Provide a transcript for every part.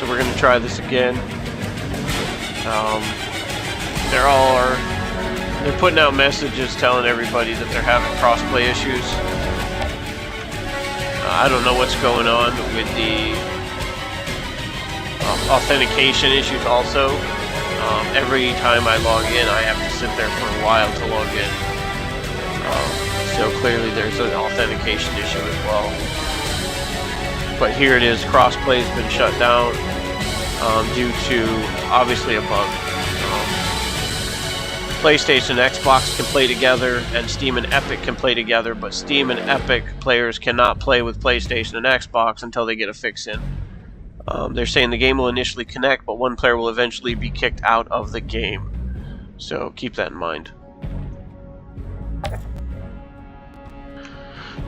so we're gonna try this again. They're putting out messages telling everybody that they're having crossplay issues. I don't know what's going on with the authentication issues also. Every time I log in, I have to sit there for a while to log in. So clearly there's an authentication issue as well. But here it is, crossplay's been shut down due to, obviously, a bug. PlayStation and Xbox can play together, and Steam and Epic can play together, but Steam and Epic players cannot play with PlayStation and Xbox until they get a fix in. They're saying the game will initially connect, but one player will eventually be kicked out of the game. So keep that in mind.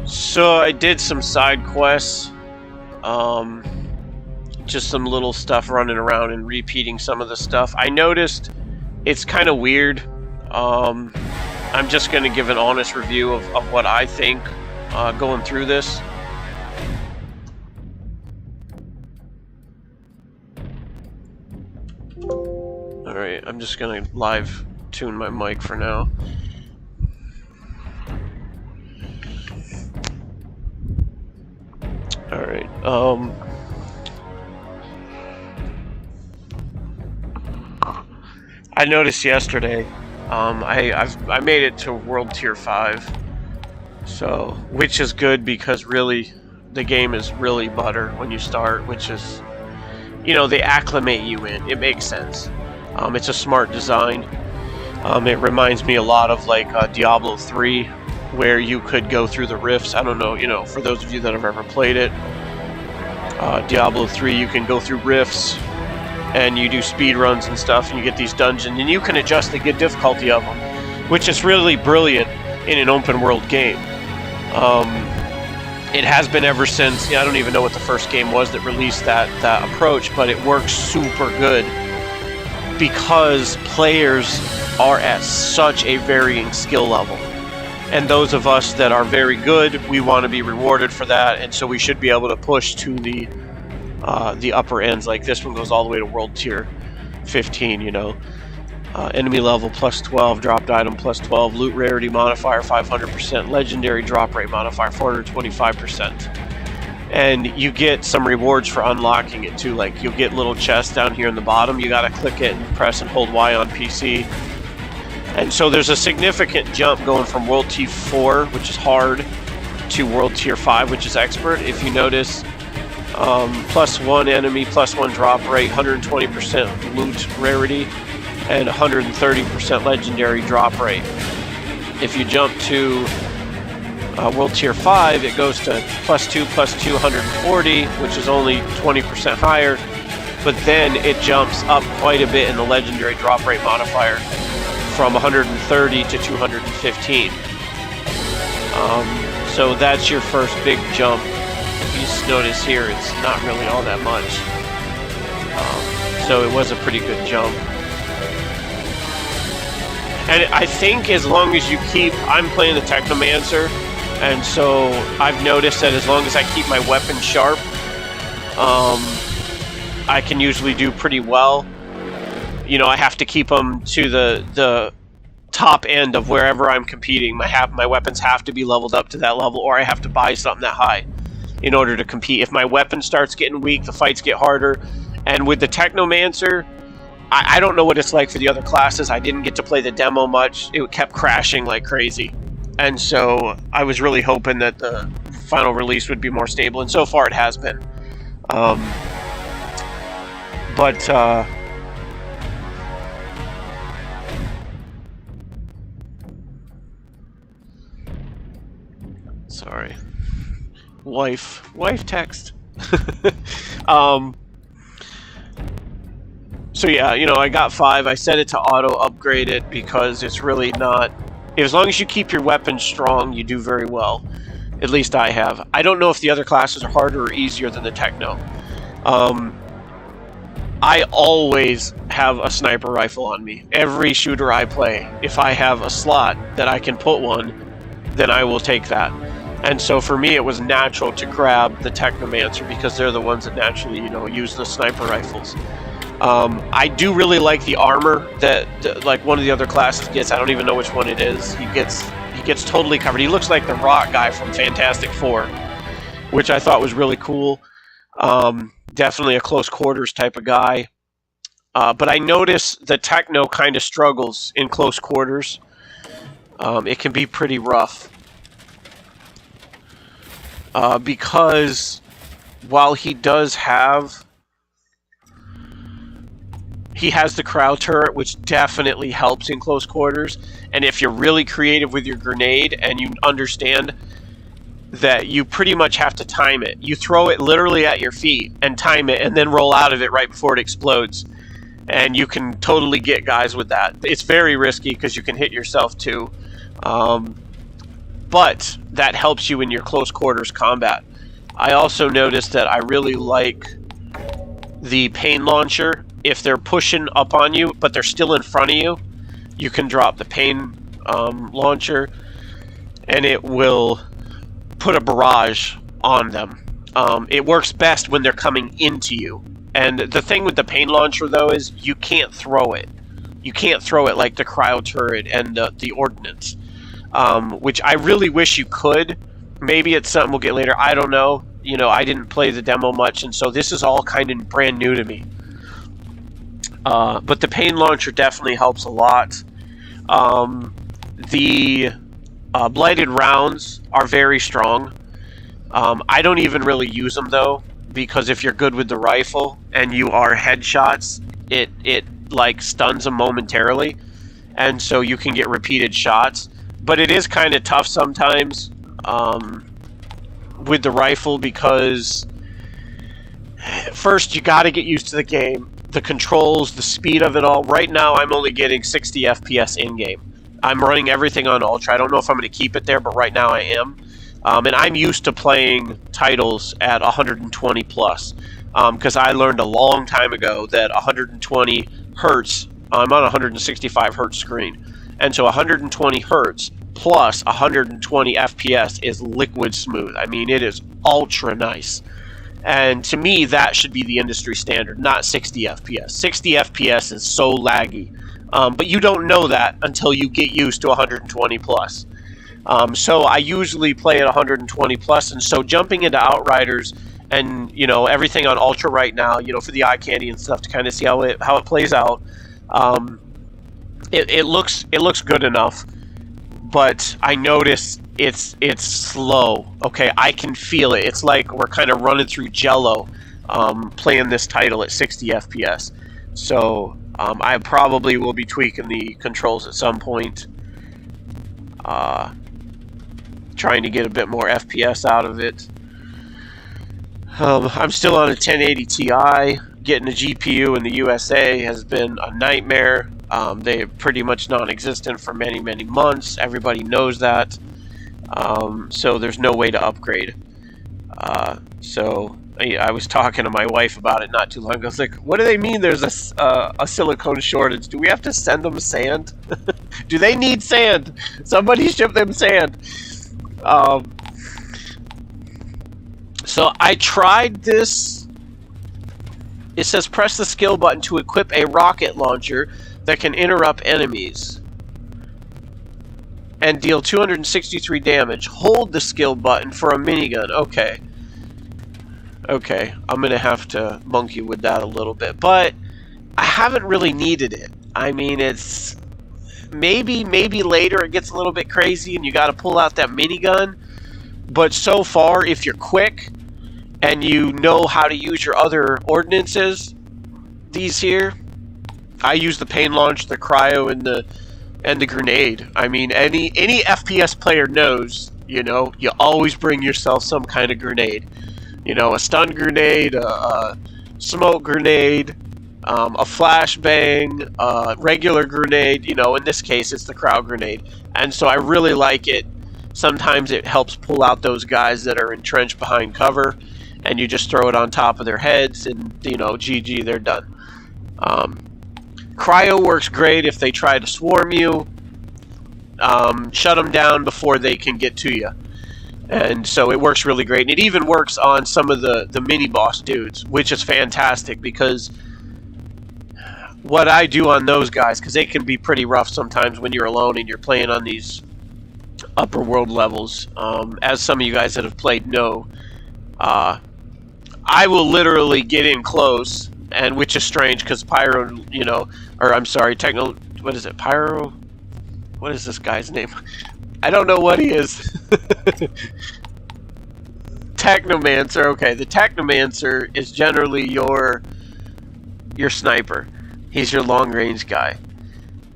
So I did some side quests. Just some little stuff running around and repeating some of the stuff. I noticed it's kind of weird. I'm just going to give an honest review of what I think going through this. Alright, I'm just going to live tune my mic for now. Alright, I noticed yesterday, I made it to World Tier 5, so, which is good because really, the game is really butter when you start, which is, you know, they acclimate you in, it makes sense. It's a smart design. It reminds me a lot of like Diablo 3, where you could go through the rifts. I don't know, you know, for those of you that have ever played it, Diablo 3, you can go through rifts, and you do speed runs and stuff, and you get these dungeons, and you can adjust the difficulty of them, which is really brilliant in an open world game. It has been ever since, I don't even know what the first game was that released that approach, but it works super good because players are at such a varying skill level. And those of us that are very good, we want to be rewarded for that, and so we should be able to push to the upper ends. Like this one goes all the way to World Tier 15, you know. Enemy level plus 12, dropped item plus 12, loot rarity modifier 500%, legendary drop rate modifier 425%. And you get some rewards for unlocking it too, like you'll get little chests down here in the bottom, you gotta click it and press and hold Y on PC. And so there's a significant jump going from World Tier 4, which is hard, to World Tier 5, which is expert. If you notice, plus 1 enemy, plus 1 drop rate, 120% loot rarity, and 130% legendary drop rate. If you jump to World Tier 5, it goes to plus 2, 140, which is only 20% higher, but then it jumps up quite a bit in the legendary drop rate modifier from 130 to 215. So that's your first big jump. You just notice here it's not really all that much. So it was a pretty good jump. And I think as long as you keep, I'm playing the Technomancer, and so I've noticed that as long as I keep my weapon sharp, I can usually do pretty well. You know, I have to keep them to the top end of wherever I'm competing. My weapons have to be leveled up to that level, or I have to buy something that high in order to compete. If my weapon starts getting weak, the fights get harder. And with the Technomancer, I don't know what it's like for the other classes. I didn't get to play the demo much. It kept crashing like crazy. And so I was really hoping that the final release would be more stable, and so far it has been. Sorry. Wife text. So yeah, you know, I got 5. I set it to auto upgrade it because it's really not... As long as you keep your weapon strong, you do very well. At least I have. I don't know if the other classes are harder or easier than the Techno. I always have a sniper rifle on me. Every shooter I play, if I have a slot that I can put one, then I will take that. And so for me, it was natural to grab the Technomancer because they're the ones that naturally, you know, use the sniper rifles. I do really like the armor that like one of the other classes gets. I don't even know which one it is. He gets totally covered. He looks like the Rock guy from Fantastic Four, which I thought was really cool. Definitely a close quarters type of guy. But I noticed the Techno kind of struggles in close quarters. It can be pretty rough. Because while he does have... He has the crowd turret, which definitely helps in close quarters. And if you're really creative with your grenade and you understand that you pretty much have to time it. You throw it literally at your feet and time it and then roll out of it right before it explodes. And you can totally get guys with that. It's very risky because you can hit yourself too. But that helps you in your close quarters combat. I also noticed that I really like the pain launcher. If they're pushing up on you, but they're still in front of you, you can drop the pain launcher, and it will put a barrage on them. It works best when they're coming into you. And the thing with the pain launcher, though, is you can't throw it. You can't throw it like the cryo turret and the ordnance, which I really wish you could. Maybe it's something we'll get later. I don't know. You know, I didn't play the demo much, and so this is all kind of brand new to me. But the pain launcher definitely helps a lot. The blighted rounds are very strong. I don't even really use them though, because if you're good with the rifle and you are headshots, it like stuns them momentarily, and so you can get repeated shots. But it is kind of tough sometimes with the rifle because first you got to get used to the game. The controls, the speed of it all. Right now, I'm only getting 60 FPS in-game. I'm running everything on Ultra. I don't know if I'm going to keep it there, but right now I am. And I'm used to playing titles at 120 plus, because I learned a long time ago that 120 hertz, I'm on a 165 hertz screen, and so 120 hertz plus 120 FPS is liquid smooth. I mean, it is ultra nice. And to me, that should be the industry standard, not 60 FPS. 60 FPS is so laggy. But you don't know that until you get used to 120 plus. So I usually play at 120 plus, and so jumping into Outriders and, you know, everything on Ultra right now, you know, for the eye candy and stuff to kind of see how it plays out, it looks good enough. But I notice it's slow. Okay, I can feel it. It's like we're kind of running through Jello, playing this title at 60 FPS. So I probably will be tweaking the controls at some point, trying to get a bit more FPS out of it. I'm still on a 1080 Ti. Getting a GPU in the USA has been a nightmare. They're pretty much non-existent for many, many months. Everybody knows that. So there's no way to upgrade. So I was talking to my wife about it not too long ago. I was like, what do they mean there's a silicone shortage? Do we have to send them sand? Do they need sand? Somebody ship them sand. So I tried this. It says press the skill button to equip a rocket launcher that can interrupt enemies and deal 263 damage. Hold the skill button for a minigun. Okay. Okay, I'm going to have to monkey with that a little bit. But I haven't really needed it. I mean, it's... Maybe later it gets a little bit crazy and you got to pull out that minigun. But so far, if you're quick and you know how to use your other ordnances, these here, I use the pain launch, the cryo, and the grenade. I mean, any FPS player knows, you know, you always bring yourself some kind of grenade. You know, a stun grenade, a smoke grenade, a flashbang, a regular grenade. You know, in this case, it's the crowd grenade. And so I really like it. Sometimes it helps pull out those guys that are entrenched behind cover, and you just throw it on top of their heads, and, you know, GG, they're done. Cryo works great if they try to swarm you. Shut them down before they can get to you. And so it works really great. And it even works on some of the mini-boss dudes, which is fantastic, because what I do on those guys, because they can be pretty rough sometimes when you're alone and you're playing on these upper world levels, as some of you guys that have played know, I will literally get in close, and which is strange, because Pyro, you know, or I'm sorry, what is it, Pyro? What is this guy's name? I don't know what he is. Technomancer. Okay, the Technomancer is generally your sniper. He's your long range guy,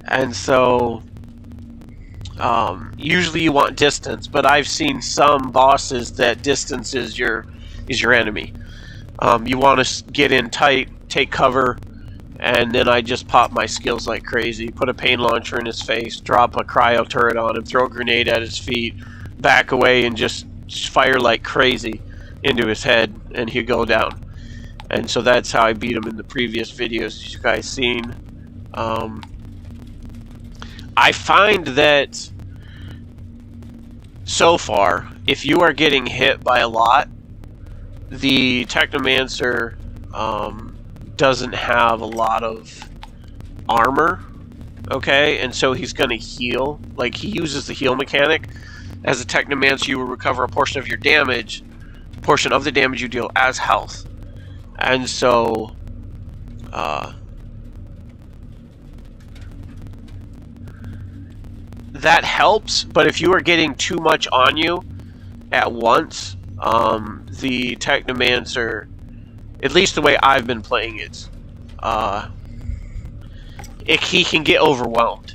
and so usually you want distance. But I've seen some bosses that distance is your enemy. You want to get in tight, take cover, and then I just pop my skills like crazy. Put a pain launcher in his face, drop a cryo turret on him, throw a grenade at his feet, back away, and just fire like crazy into his head, and he'll go down. And so that's how I beat him in the previous videos you guys seen. I find that so far, if you are getting hit by a lot, the Technomancer doesn't have a lot of armor, okay, and so he's going to heal. Like, he uses the heal mechanic. As a Technomancer, you will recover a portion of your damage, portion of the damage you deal as health. And so that helps, but if you are getting too much on you at once, the Technomancer, at least the way I've been playing it, he can get overwhelmed.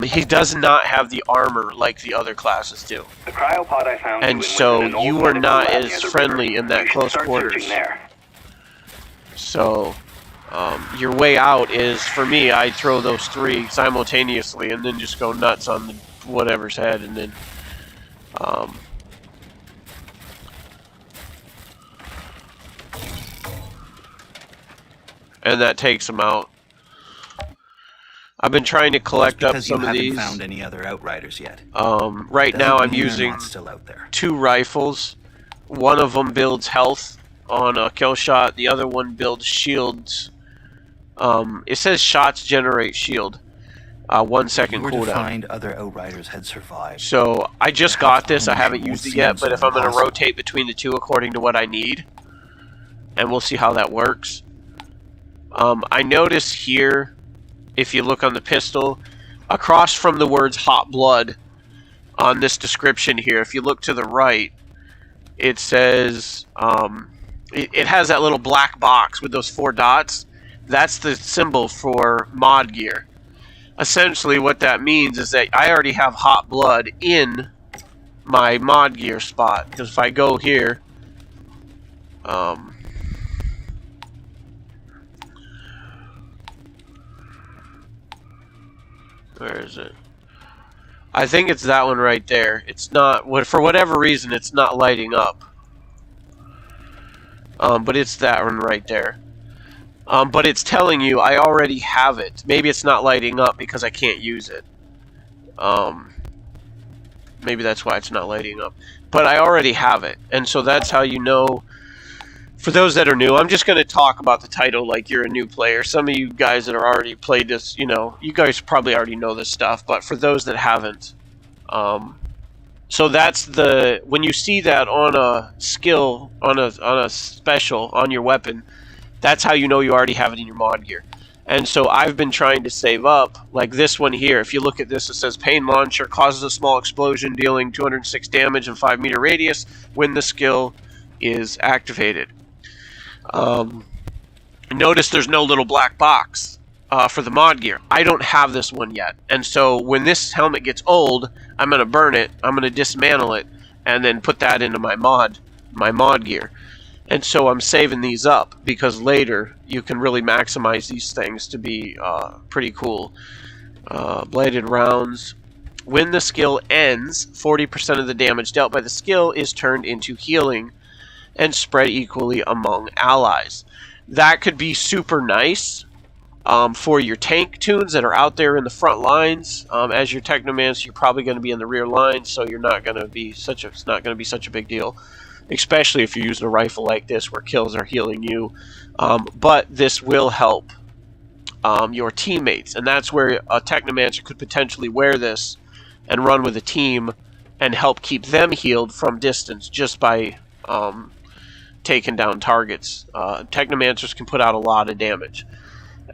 He does not have the armor like the other classes do. The cryopod I found, and so you are not as friendly in that close quarters. So your way out is, for me, I throw those three simultaneously and then just go nuts on the whatever's head, and then and that takes them out. I've been trying to collect up some of these. Found any other Outriders yet? Right now I'm using 2 rifles. One of them builds health on a kill shot. The other one builds shields. It says shots generate shield. 1 second cooldown. Find other Outriders had survived. So I just got this. I haven't used it yet, but if I'm going to rotate between the two according to what I need, and we'll see how that works. I notice here, if you look on the pistol, across from the words hot blood on this description here, if you look to the right, it says, it has that little black box with those 4 dots. That's the symbol for mod gear. Essentially what that means is that I already have hot blood in my mod gear spot. Because if I go here, where is it? I think it's that one right there. It's not, for whatever reason, it's not lighting up. But it's that one right there. But it's telling you I already have it. Maybe it's not lighting up because I can't use it. Maybe that's why it's not lighting up. But I already have it. And so that's how you know. For those that are new, I'm just going to talk about the title like you're a new player. Some of you guys that are already played this, you know, you guys probably already know this stuff. But for those that haven't, so that's the, when you see that on a skill, on a special, on your weapon, that's how you know you already have it in your mod gear. And so I've been trying to save up, like this one here. If you look at this, it says pain launcher causes a small explosion dealing 206 damage in 5-meter radius when the skill is activated. Notice there's no little black box for the mod gear. I don't have this one yet, and so when this helmet gets old, I'm going to burn it, I'm going to dismantle it, and then put that into my mod gear. And so I'm saving these up because later you can really maximize these things to be pretty cool. Bladed rounds. When the skill ends, 40% of the damage dealt by the skill is turned into healing and spread equally among allies. That could be super nice For your tank tunes that are out there in the front lines, as your Technomancer, you're probably going to be in the rear lines, so you're not going to be it's not going to be such a big deal, especially if you're using a rifle like this where kills are healing you. But this will help your teammates, and that's where a Technomancer could potentially wear this and run with a team and help keep them healed from distance just by taking down targets. Technomancers can put out a lot of damage.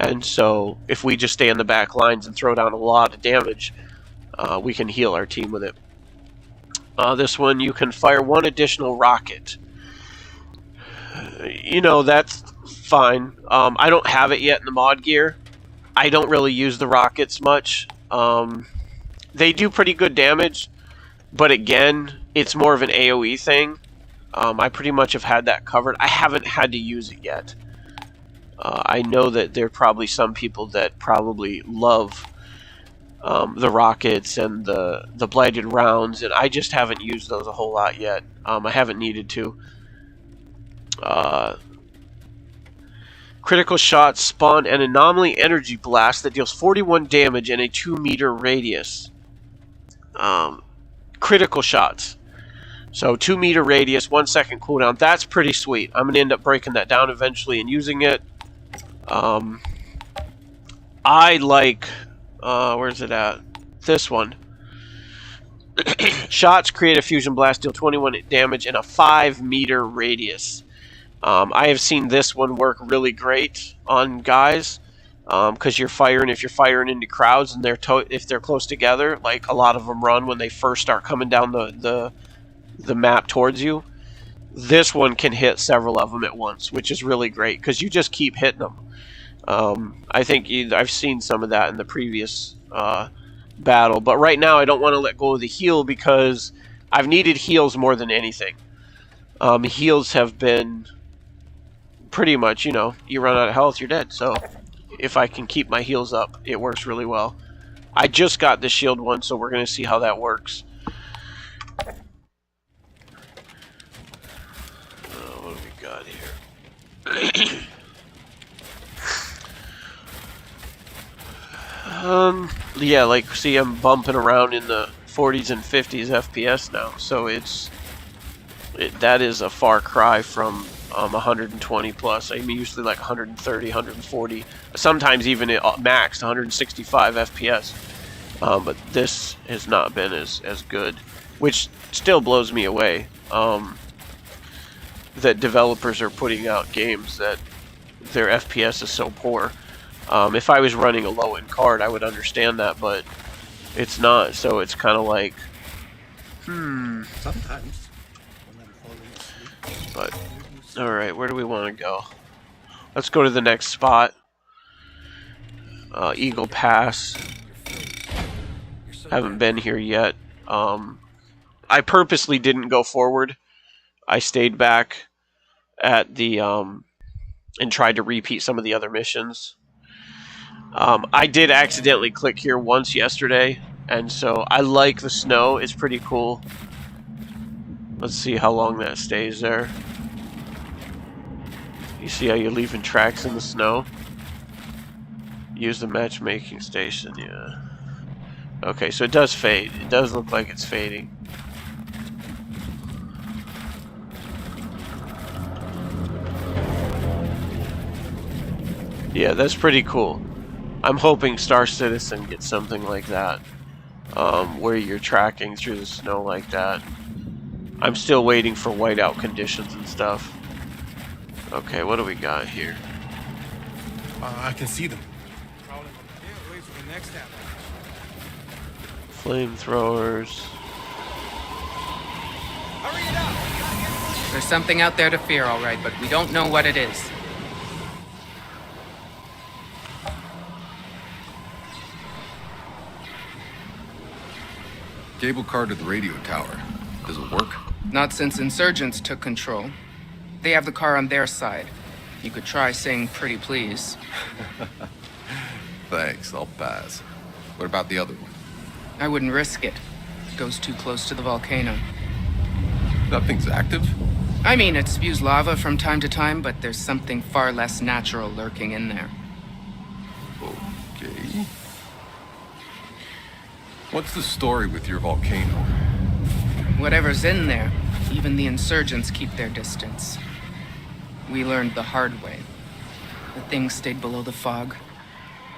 And so, if we just stay in the back lines and throw down a lot of damage, we can heal our team with it. This one, you can fire one additional rocket. You know, that's fine. I don't have it yet in the mod gear. I don't really use the rockets much. They do pretty good damage, but again, it's more of an AoE thing. I pretty much have had that covered. I haven't had to use it yet. I know that there are probably some people that probably love the rockets and the blighted rounds, and I just haven't used those a whole lot yet. I haven't needed to. Critical shots spawn an anomaly energy blast that deals 41 damage in a 2-meter radius. Critical shots. So 2-meter radius, 1 second cooldown. That's pretty sweet. I'm going to end up breaking that down eventually and using it. I like, where's it at? This one. Shots create a fusion blast, deal 21 damage in a 5-meter radius. I have seen this one work really great on guys, because if you're firing into crowds and if they're close together, like a lot of them run when they first start coming down the map towards you. This one can hit several of them at once, which is really great because you just keep hitting them. I think I've seen some of that in the previous battle, but right now I don't want to let go of the heal because I've needed heals more than anything. Heals have been pretty much, you know, you run out of health, you're dead. So if I can keep my heals up, it works really well. I just got the shield one, so we're going to see how that works. What do we got here? Yeah, like, see, I'm bumping around in the 40s and 50s FPS now, so that is a far cry from 120 plus. I'm usually like 130, 140, sometimes even at max 165 FPS. But this has not been as good, which still blows me away. That developers are putting out games that their FPS is so poor. If I was running a low-end card, I would understand that, but it's not. So it's kind of like, Sometimes. But all right, where do we want to go? Let's go to the next spot. Eagle Pass. Haven't been here yet. I purposely didn't go forward. I stayed back at the and tried to repeat some of the other missions. I did accidentally click here once yesterday, and so I like the snow. It's pretty cool. Let's see how long that stays there. You see how you're leaving tracks in the snow? Use the matchmaking station, yeah. Okay, so it does fade. It does look like it's fading. Yeah, that's pretty cool. I'm hoping Star Citizen gets something like that, where you're tracking through the snow like that. I'm still waiting for whiteout conditions and stuff. Okay, what do we got here? I can see them. Flamethrowers. There's something out there to fear, all right, but we don't know what it is. Cable car to the radio tower. Does it work? Not since insurgents took control. They have the car on their side. You could try saying pretty please. Thanks, I'll pass. What about the other one? I wouldn't risk it. It goes too close to the volcano. Nothing's active? I mean, it spews lava from time to time, but there's something far less natural lurking in there. Okay. What's the story with your volcano? Whatever's in there, even the insurgents keep their distance. We learned the hard way. The thing stayed below the fog,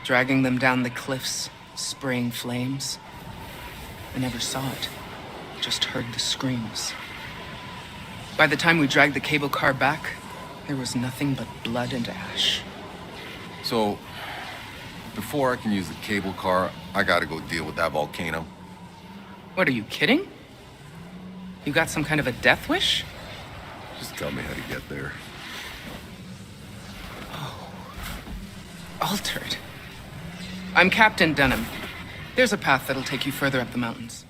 dragging them down the cliffs, spraying flames. I never saw it, just heard the screams. By the time we dragged the cable car back, there was nothing but blood and ash. So, before I can use the cable car, I gotta go deal with that volcano. What, are you kidding? You got some kind of a death wish? Just tell me how to get there. Altered. I'm Captain Dunham. There's a path that'll take you further up the mountains.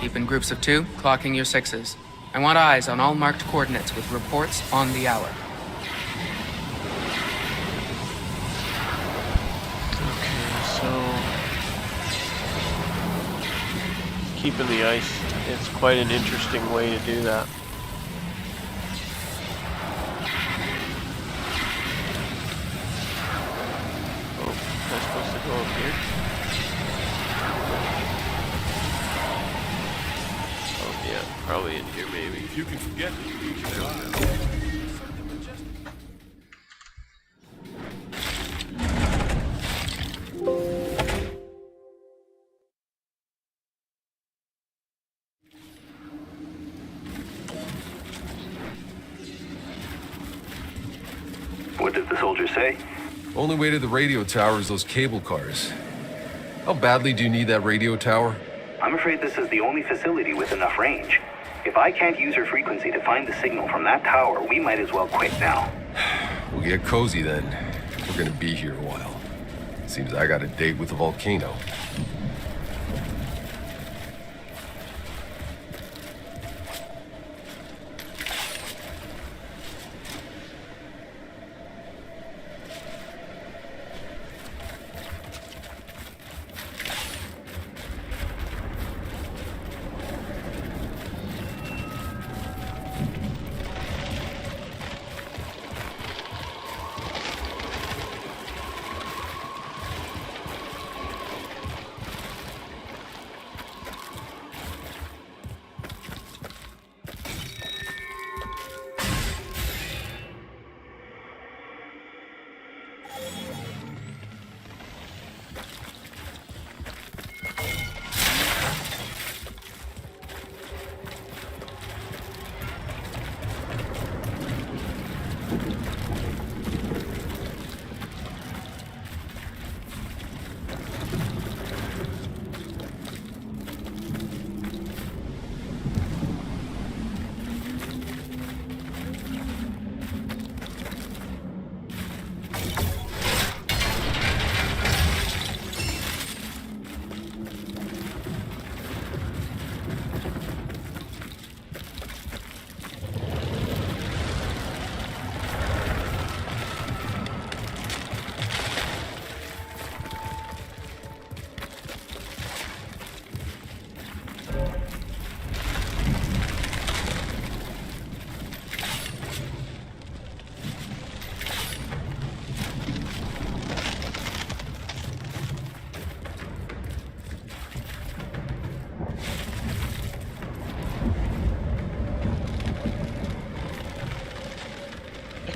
Keep in groups of 2, clocking your 6s. I want eyes on all marked coordinates with reports on the hour. Okay, so keeping the ice, it's quite an interesting way to do that. Oh, am I supposed to go up here? Oh yeah, probably in here maybe. If you can forget it, you can What did the soldier say? Only way to the radio tower is those cable cars. How badly do you need that radio tower? I'm afraid this is the only facility with enough range. If I can't use her frequency to find the signal from that tower, we might as well quit now. We'll get cozy then. We're gonna be here a while. Seems I got a date with the volcano.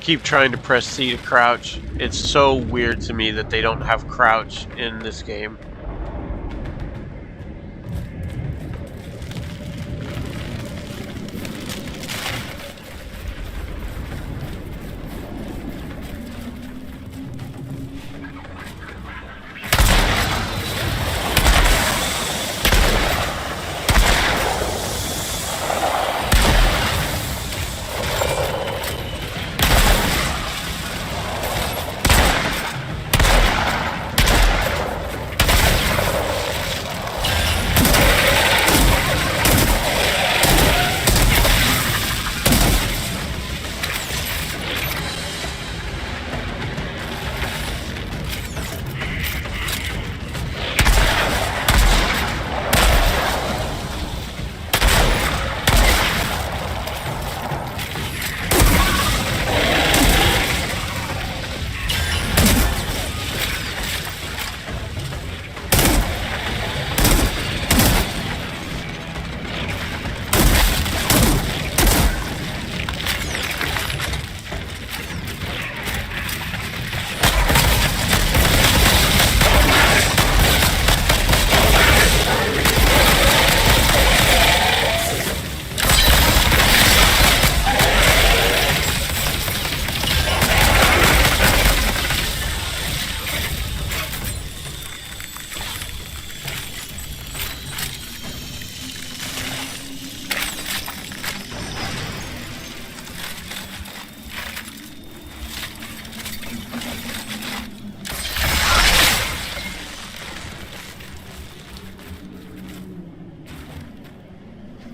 Keep trying to press C to crouch. It's so weird to me that they don't have crouch in this game.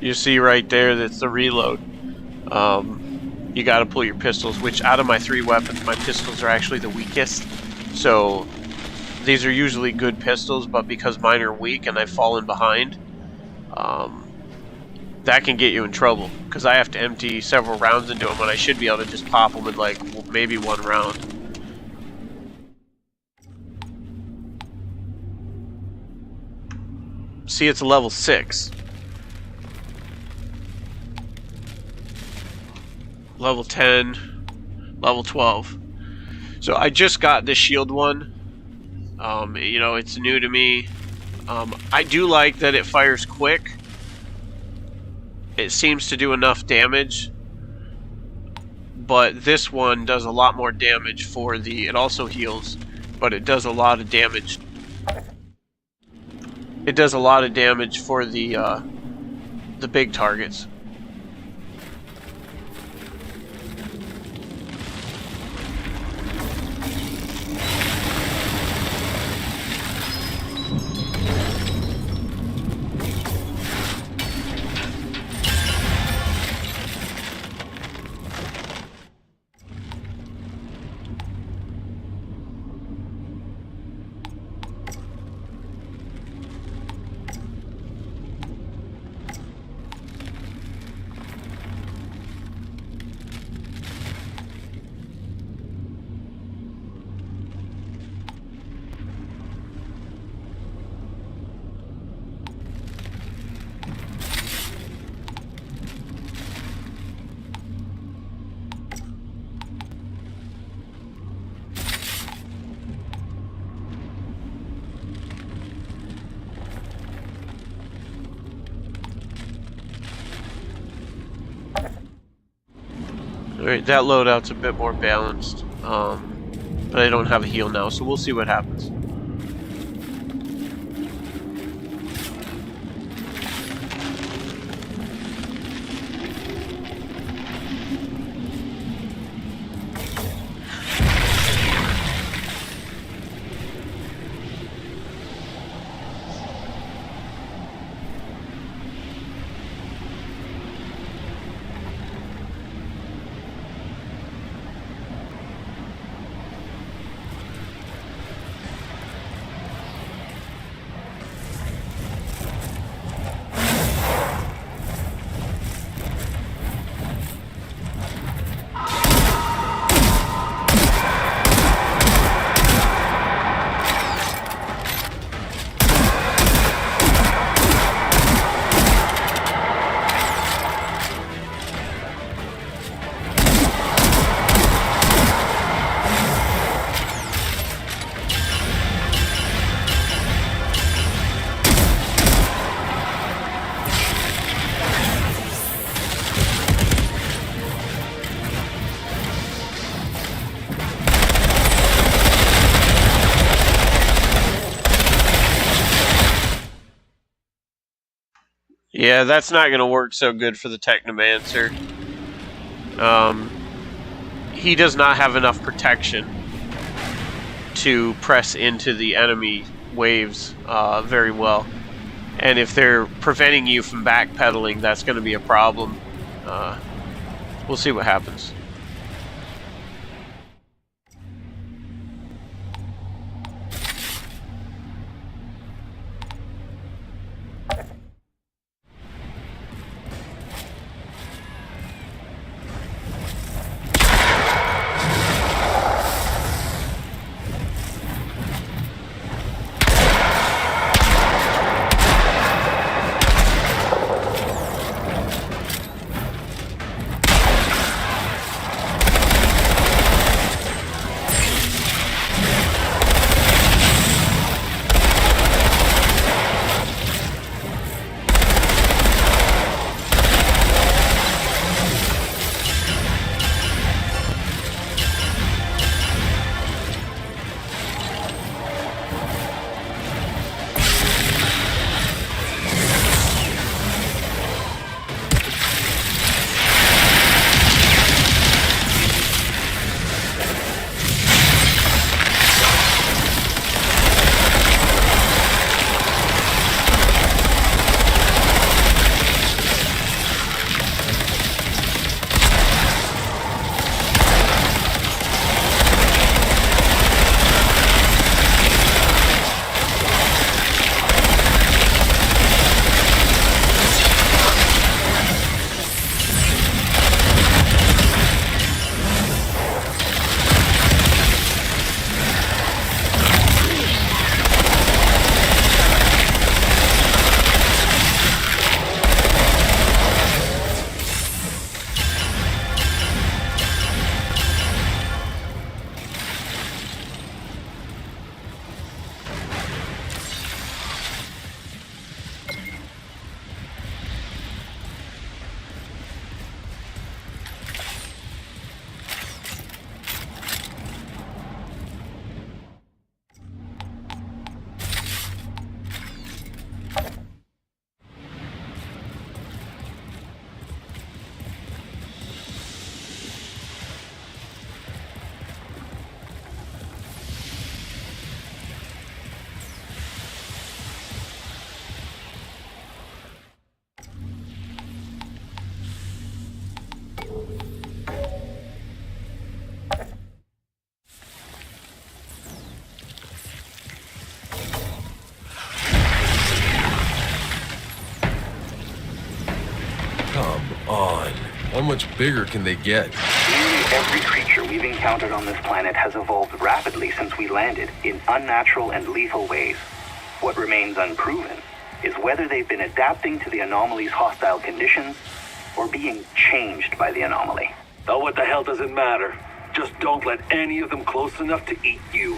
You see right there, that's the reload. You got to pull your pistols, which out of my 3 weapons, my pistols are actually the weakest. So these are usually good pistols, but because mine are weak and I've fallen behind, that can get you in trouble. Because I have to empty several rounds into them, and I should be able to just pop them in like maybe 1 round. See, it's a level 6. Level 10, level 12. So I just got this shield one. You know, it's new to me. I do like that it fires quick. It seems to do enough damage. But this one does a lot more damage for the... It also heals, but it does a lot of damage. It does a lot of damage for the big targets. Alright, that loadout's a bit more balanced, but I don't have a heal now, so we'll see what happens. Yeah, that's not going to work so good for the Technomancer. He does not have enough protection to press into the enemy waves very well. And if they're preventing you from backpedaling, that's going to be a problem. We'll see what happens. much bigger can they get? Nearly every creature we've encountered on this planet has evolved rapidly since we landed in unnatural and lethal ways. What remains unproven is whether they've been adapting to the anomaly's hostile conditions or being changed by the anomaly. Oh, what the hell does it matter? Just don't let any of them close enough to eat you.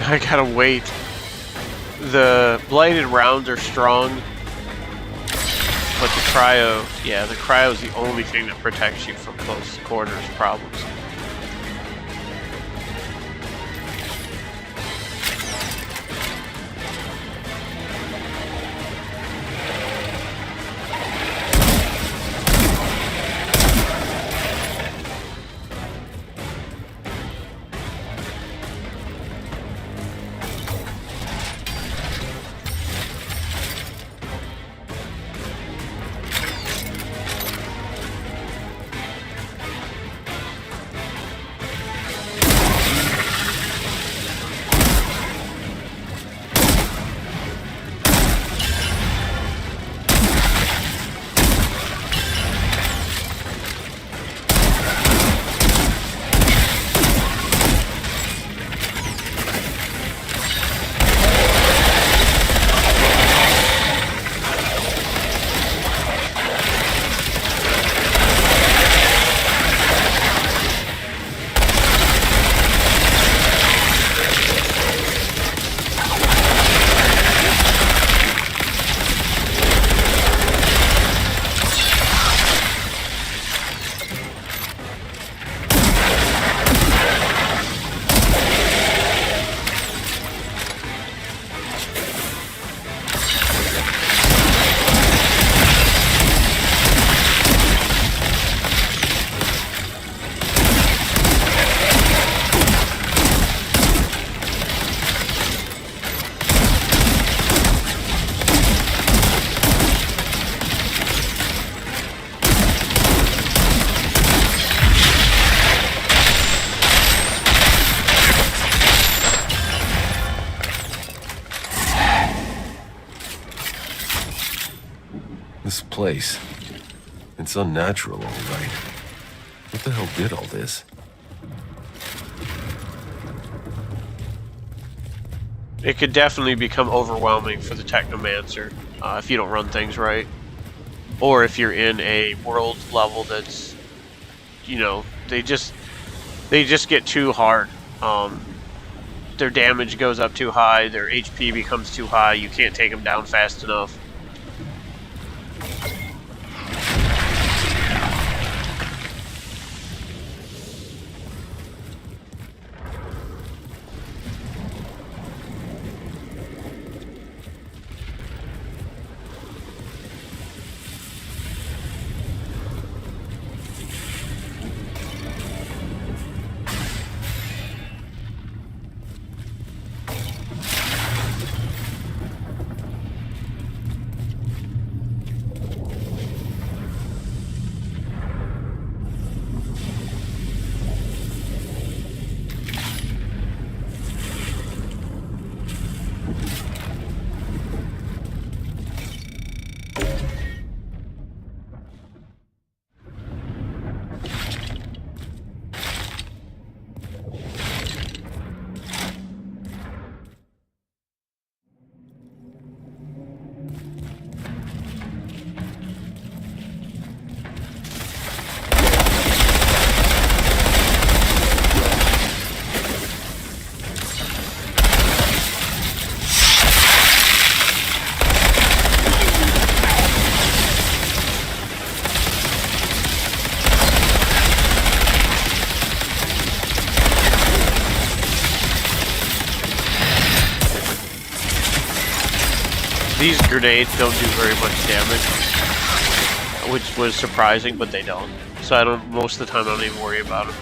I gotta wait. The blighted rounds are strong, but the cryo is the only thing that protects you from close quarters problems. This place. It's unnatural, all right. What the hell did all this? It could definitely become overwhelming for the Technomancer if you don't run things right. Or if you're in a world level that's, you know, they just get too hard. Their damage goes up too high, their HP becomes too high, you can't take them down fast enough. These grenades don't do very much damage, which was surprising, but they don't. So I don't. Most of the time, I don't even worry about them.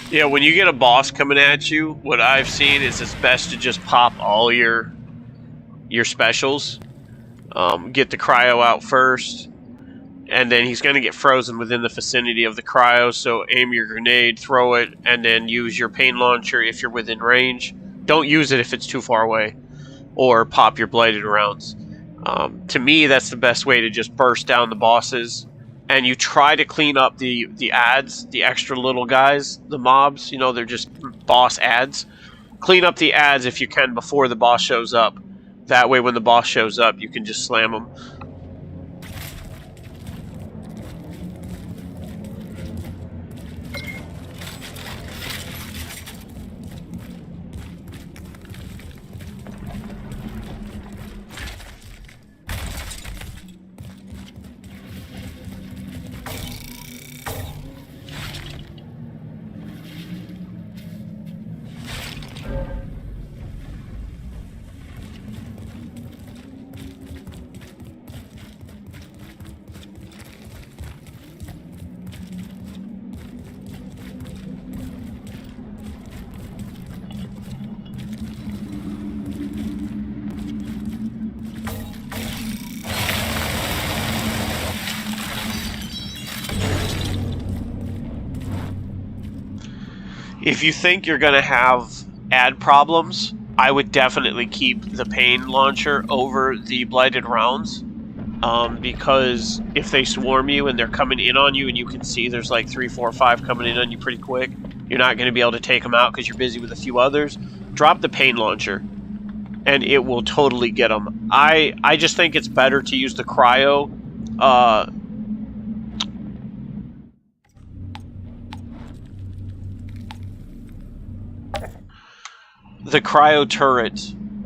Yeah, when you get a boss coming at you, what I've seen is it's best to just pop all your specials. Get the cryo out first, and then he's going to get frozen within the vicinity of the cryo, so aim your grenade, throw it, and then use your pain launcher if you're within range. Don't use it if it's too far away, or pop your blighted rounds. To me, that's the best way to just burst down the bosses. And you try to clean up the ads, the extra little guys, the mobs, you know, they're just boss ads. Clean up the ads if you can before the boss shows up. That way when the boss shows up, you can just slam them. If you think you're going to have ad problems, I would definitely keep the pain launcher over the blighted rounds. Because if they swarm you and they're coming in on you and you can see there's like 3, 4, 5 coming in on you pretty quick, you're not going to be able to take them out because you're busy with a few others. Drop the pain launcher and it will totally get them. I just think it's better to use the cryo. The cryo turret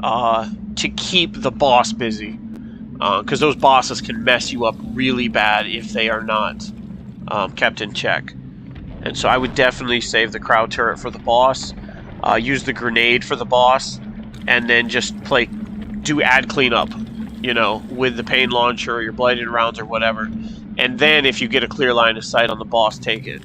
to keep the boss busy, because those bosses can mess you up really bad if they are not kept in check. And so I would definitely save the cryo turret for the boss, use the grenade for the boss, and then just do ad cleanup, you know, with the pain launcher or your blighted rounds or whatever. And then if you get a clear line of sight on the boss, take it.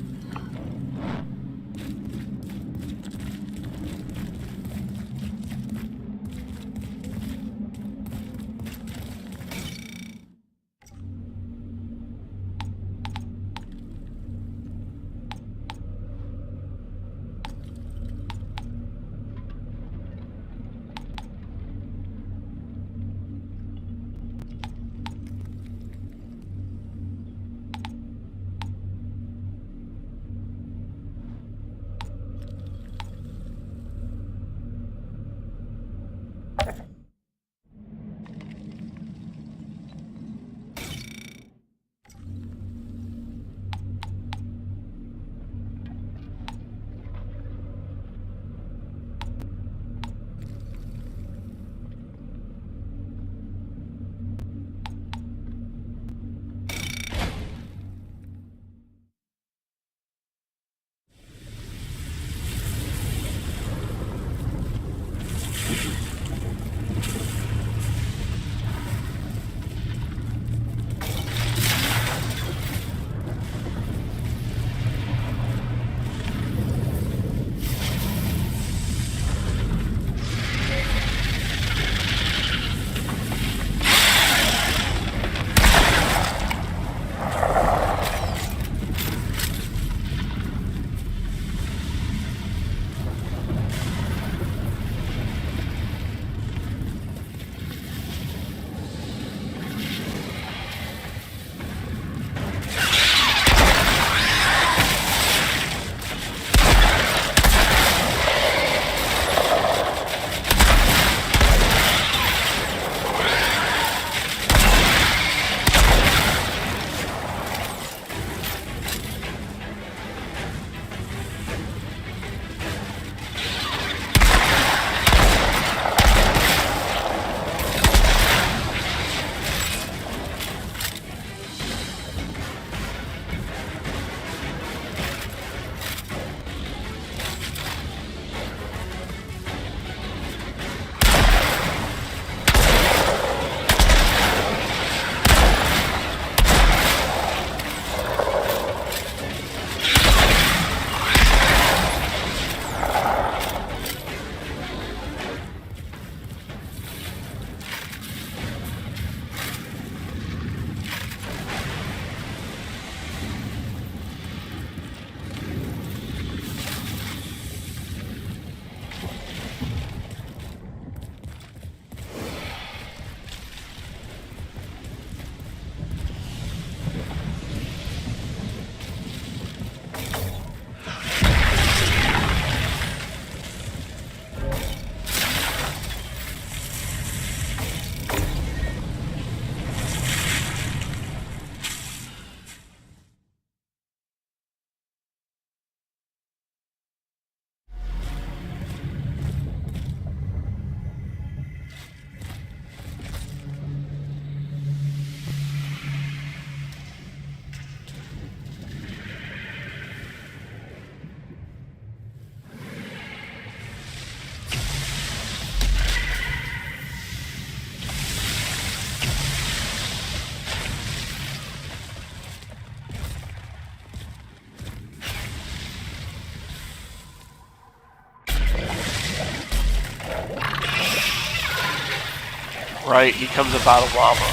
Right, he comes up out of lava.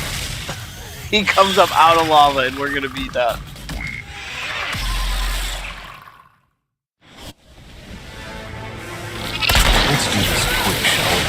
He comes up out of lava and we're gonna beat that. Let's do this quick, shall we?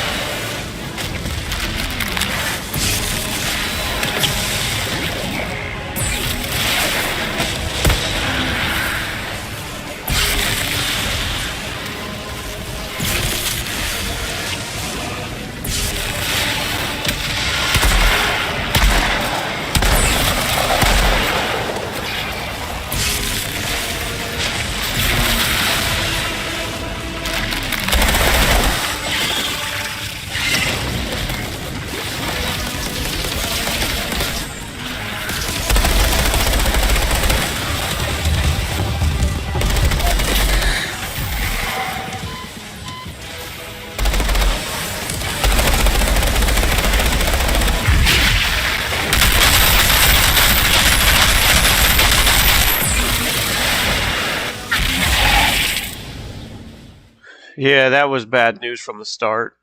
Yeah, that was bad news from the start.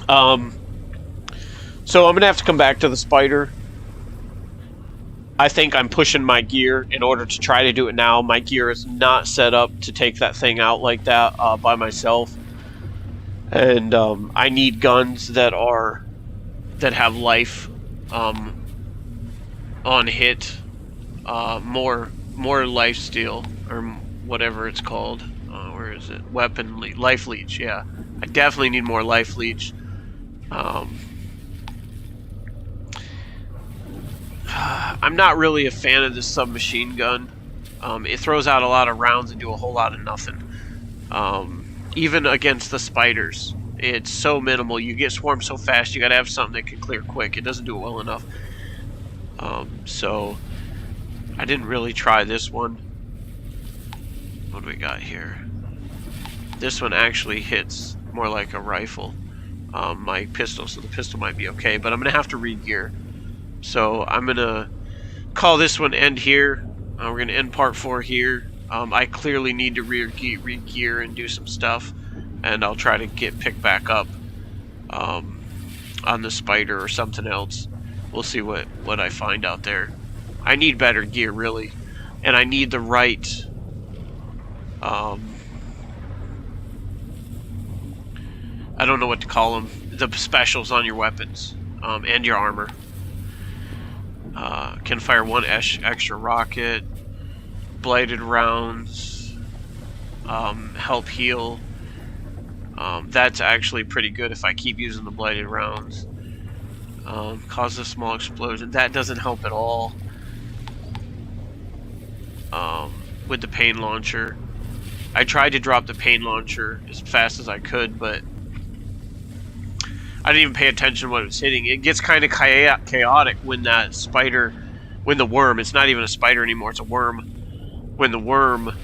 So I'm gonna have to come back to the spider. I think I'm pushing my gear in order to try to do it now. My gear is not set up to take that thing out like that by myself, and I need guns that have life on hit, more life steal or whatever it's called. Where is it? Life leech. Yeah, I definitely need more life leech. I'm not really a fan of this submachine gun. It throws out a lot of rounds and do a whole lot of nothing. Even against the spiders, it's so minimal. You get swarmed so fast, you gotta have something that can clear quick. It doesn't do it well enough. So I didn't really try this one. What do we got here? This one actually hits more like a rifle. My pistol, so the pistol might be okay, but I'm gonna have to re-gear. So I'm gonna call this one end here. We're gonna end part 4 here. I clearly need to re-gear and do some stuff, and I'll try to pick back up on the spider or something else. We'll see what I find out there. I need better gear, really, and I need the right I don't know what to call them, the specials on your weapons and your armor. Can fire 1 extra rocket, bladed rounds, help heal. That's actually pretty good if I keep using the bladed rounds. Cause a small explosion. That doesn't help at all. With the pain launcher. I tried to drop the pain launcher as fast as I could, but I didn't even pay attention to what it was hitting. It gets kind of chaotic when that spider, when the worm, it's not even a spider anymore, it's a worm. When the worm,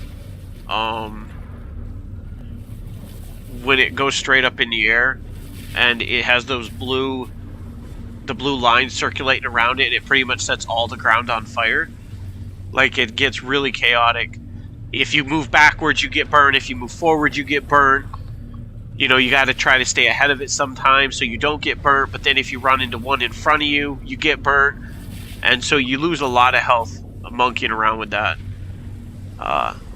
when it goes straight up in the air, and it has those the blue lines circulating around it, and it pretty much sets all the ground on fire. Like, it gets really chaotic. If you move backwards, you get burned. If you move forward, you get burned. You know, you got to try to stay ahead of it sometimes so you don't get burnt, but then if you run into one in front of you, you get burnt. And so you lose a lot of health monkeying around with that.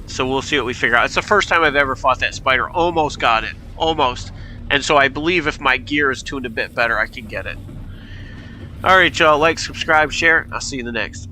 So we'll see what we figure out. It's the first time I've ever fought that spider. Almost got it. Almost. And so I believe if my gear is tuned a bit better, I can get it. Alright, y'all. Like, subscribe, share. I'll see you in the next.